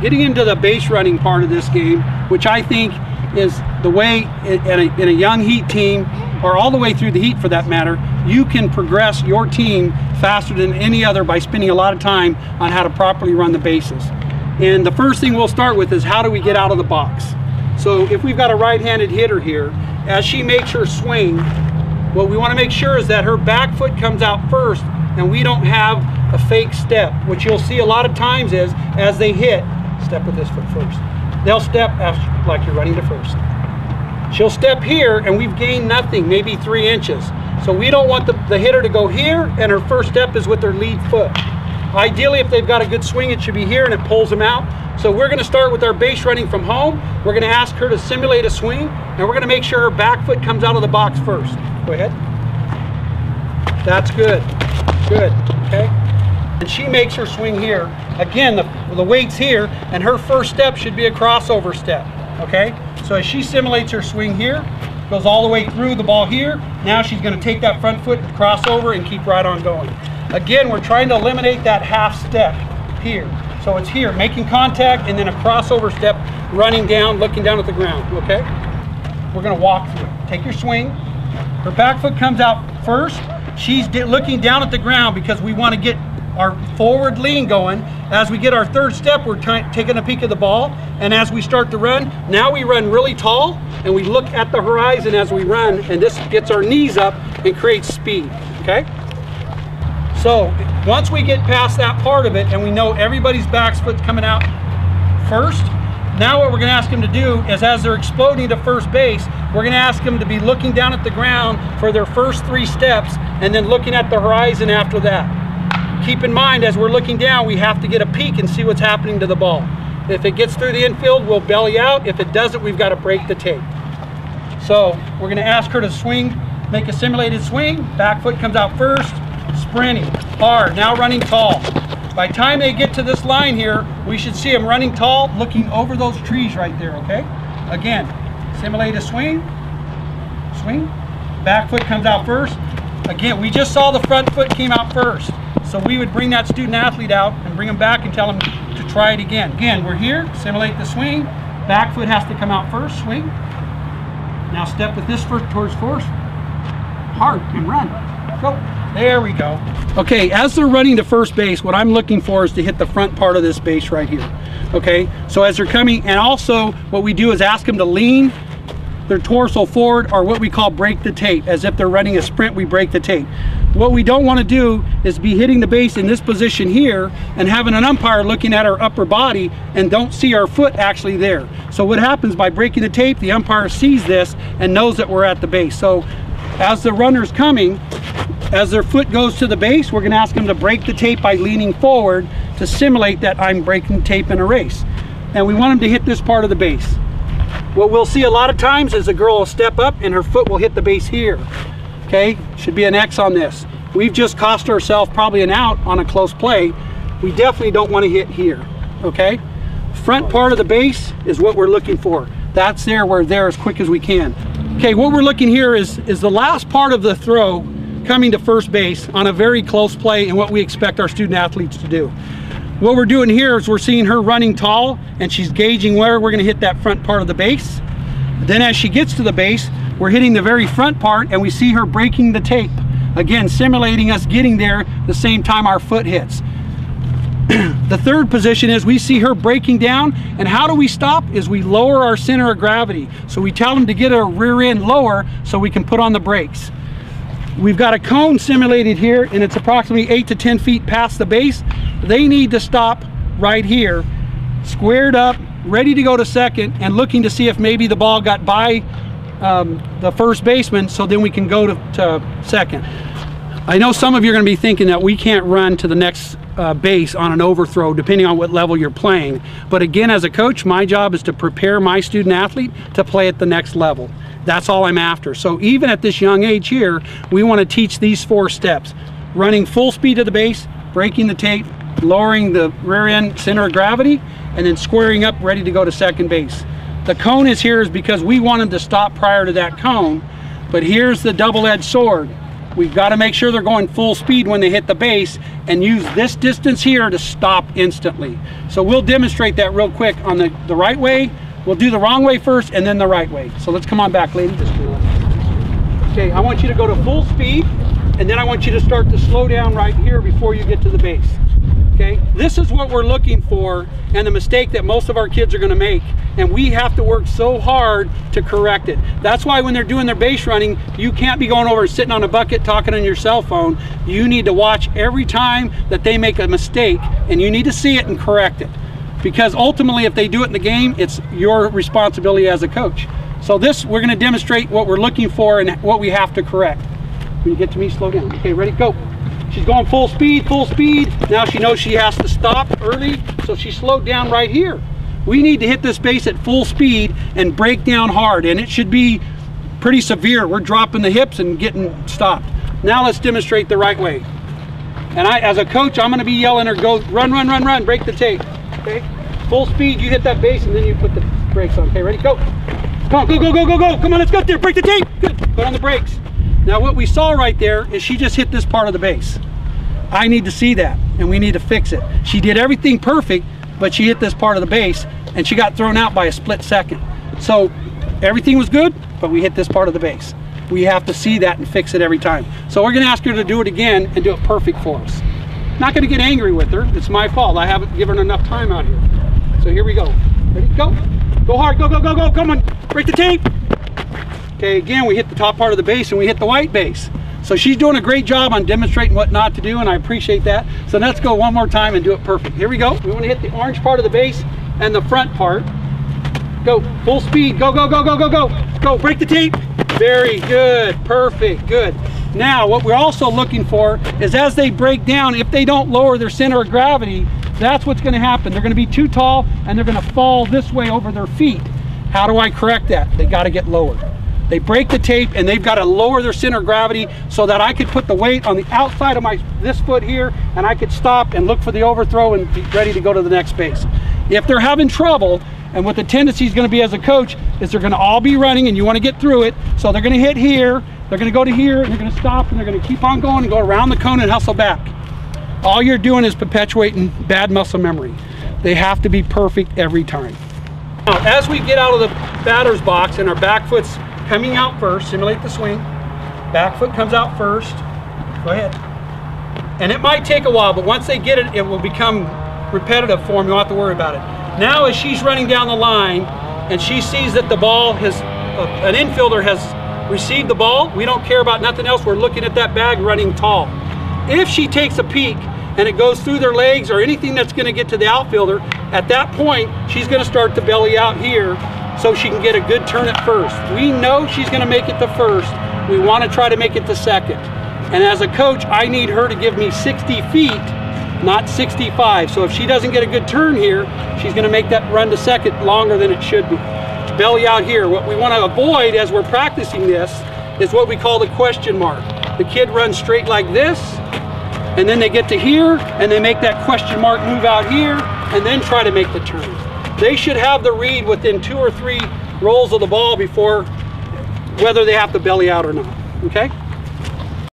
getting into the base running part of this game, which I think is the way in a young heat team, or all the way through the heat for that matter, you can progress your team faster than any other by spending a lot of time on how to properly run the bases. And the first thing we'll start with is, how do we get out of the box? So if we've got a right-handed hitter here, as she makes her swing, what we want to make sure is that her back foot comes out first and we don't have a fake step. What you'll see a lot of times is, as they hit, step with this foot first. They'll step after, like you're running to first. She'll step here and we've gained nothing, maybe 3 inches. So we don't want the hitter to go here and her first step is with their lead foot. Ideally, if they've got a good swing, it should be here and it pulls them out. So we're going to start with our base running from home. We're going to ask her to simulate a swing, and we're going to make sure her back foot comes out of the box first. Go ahead. That's good. Good. Okay. And she makes her swing here. Again, the weight's here, and her first step should be a crossover step. Okay. So as she simulates her swing here, goes all the way through the ball here. Now she's going to take that front foot and cross over and keep right on going. Again, we're trying to eliminate that half step here. So it's here, making contact, and then a crossover step, running down, looking down at the ground, okay? We're gonna walk through it. Take your swing. Her back foot comes out first. She's looking down at the ground because we wanna get our forward lean going. As we get our third step, we're taking a peek at the ball, and as we start to run, now we run really tall, and we look at the horizon as we run, and this gets our knees up and creates speed, okay? So once we get past that part of it and we know everybody's back foot's coming out first, now what we're going to ask them to do is, as they're exploding to first base, we're going to ask them to be looking down at the ground for their first 3 steps and then looking at the horizon after that. Keep in mind, as we're looking down, we have to get a peek and see what's happening to the ball. If it gets through the infield, we'll belly out. If it doesn't, we've got to break the tape. So we're going to ask her to swing, make a simulated swing. Back foot comes out first. Sprinting hard, now running tall. By the time they get to this line here, we should see them running tall, looking over those trees right there, okay? Again, simulate a swing, swing, back foot comes out first. Again, we just saw the front foot came out first. So we would bring that student athlete out and bring them back and tell them to try it again. Again, we're here, simulate the swing, back foot has to come out first, swing. Now step with this foot towards first, hard, and run, go. There we go. Okay, as they're running to first base, what I'm looking for is to hit the front part of this base right here. Okay, so as they're coming, and also what we do is ask them to lean their torso forward, or what we call break the tape. As if they're running a sprint, we break the tape. What we don't want to do is be hitting the base in this position here and having an umpire looking at our upper body and don't see our foot actually there. So what happens by breaking the tape, the umpire sees this and knows that we're at the base. So as the runner's coming, as their foot goes to the base, we're going to ask them to break the tape by leaning forward to simulate that I'm breaking tape in a race. And we want them to hit this part of the base. What we'll see a lot of times is a girl will step up and her foot will hit the base here. Okay, should be an X on this. We've just cost ourselves probably an out on a close play. We definitely don't want to hit here, okay? Front part of the base is what we're looking for. That's there, we're there as quick as we can. Okay, what we're looking here is the last part of the throw coming to first base on a very close play and what we expect our student athletes to do. What we're doing here is we're seeing her running tall and she's gauging where we're going to hit that front part of the base. Then as she gets to the base, we're hitting the very front part and we see her breaking the tape. Again, simulating us getting there the same time our foot hits. The third position is we see her breaking down, and how do we stop is we lower our center of gravity. So we tell them to get our rear end lower so we can put on the brakes. We've got a cone simulated here and it's approximately 8 to 10 feet past the base. They need to stop right here, squared up, ready to go to second and looking to see if maybe the ball got by the first baseman, so then we can go to second. I know some of you are going to be thinking that we can't run to the next base on an overthrow depending on what level you're playing. But again, as a coach, my job is to prepare my student athlete to play at the next level. That's all I'm after. So even at this young age here, we want to teach these 4 steps. Running full speed to the base, breaking the tape, lowering the rear end center of gravity, and then squaring up ready to go to second base. The cone is here is because we want them to stop prior to that cone, but here's the double-edged sword. We've got to make sure they're going full speed when they hit the base, and use this distance here to stop instantly. So we'll demonstrate that real quick on the right way. We'll do the wrong way first and then the right way. So let's come on back, lady. Okay, I want you to go to full speed, and then I want you to start to slow down right here before you get to the base. Okay, this is what we're looking for, and the mistake that most of our kids are going to make, and we have to work so hard to correct it. That's why when they're doing their base running, you can't be going over and sitting on a bucket talking on your cell phone. You need to watch every time that they make a mistake, and you need to see it and correct it, because ultimately if they do it in the game, it's your responsibility as a coach. So this, we're going to demonstrate what we're looking for and what we have to correct. When you get to me, slow down. Okay, ready, go. She's going full speed, full speed. Now she knows she has to stop early, so she slowed down right here. We need to hit this base at full speed and break down hard, and it should be pretty severe. We're dropping the hips and getting stopped. Now let's demonstrate the right way. And as a coach, I'm gonna be yelling her, go, run, run, run, run, break the tape, okay? Full speed, you hit that base, and then you put the brakes on. Okay, ready, go. Come on, go, go, go, go, go. Come on, let's go there, break the tape. Good, put on the brakes. Now what we saw right there is she just hit this part of the base. I need to see that, and we need to fix it. She did everything perfect, but she hit this part of the base, and she got thrown out by a split second. So everything was good, but we hit this part of the base. We have to see that and fix it every time. So we're gonna ask her to do it again and do it perfect for us. Not gonna get angry with her, it's my fault. I haven't given her enough time out here. So here we go. Ready, go. Go hard, go, go, go, go, come on, break the tape. Okay, again, we hit the top part of the base and we hit the white base. So she's doing a great job on demonstrating what not to do, and I appreciate that. So let's go one more time and do it perfect. Here we go. We want to hit the orange part of the base and the front part. Go, full speed, go, go, go, go, go, go. Go, break the tape. Very good, perfect, good. Now, what we're also looking for is as they break down, if they don't lower their center of gravity, that's what's gonna happen. They're gonna be too tall and they're gonna fall this way over their feet. How do I correct that? They gotta get lower. They break the tape and they've got to lower their center of gravity so that I could put the weight on the outside of this foot here, and I could stop and look for the overthrow and be ready to go to the next base. If they're having trouble, and what the tendency is going to be as a coach is they're going to all be running and you want to get through it, so they're going to hit here, they're going to go to here, and they're going to stop, and they're going to keep on going and go around the cone and hustle back. All you're doing is perpetuating bad muscle memory. They have to be perfect every time. Now, as we get out of the batter's box and our back foot's coming out first, simulate the swing. Back foot comes out first. Go ahead. And it might take a while, but once they get it, it will become repetitive for them. You don't have to worry about it. Now, as she's running down the line and she sees that the ball has, an infielder has received the ball, we don't care about nothing else. We're looking at that bag running tall. If she takes a peek and it goes through their legs or anything that's going to get to the outfielder, at that point, she's going to start to belly out here, so she can get a good turn at first. We know she's gonna make it to first. We wanna try to make it to second. And as a coach, I need her to give me 60 feet, not 65. So if she doesn't get a good turn here, she's gonna make that run to second longer than it should be. Belly out here. What we wanna avoid as we're practicing this is what we call the question mark. The kid runs straight like this, and then they get to here, and they make that question mark move out here, and then try to make the turn. They should have the read within 2 or 3 rolls of the ball before whether they have to belly out or not, okay?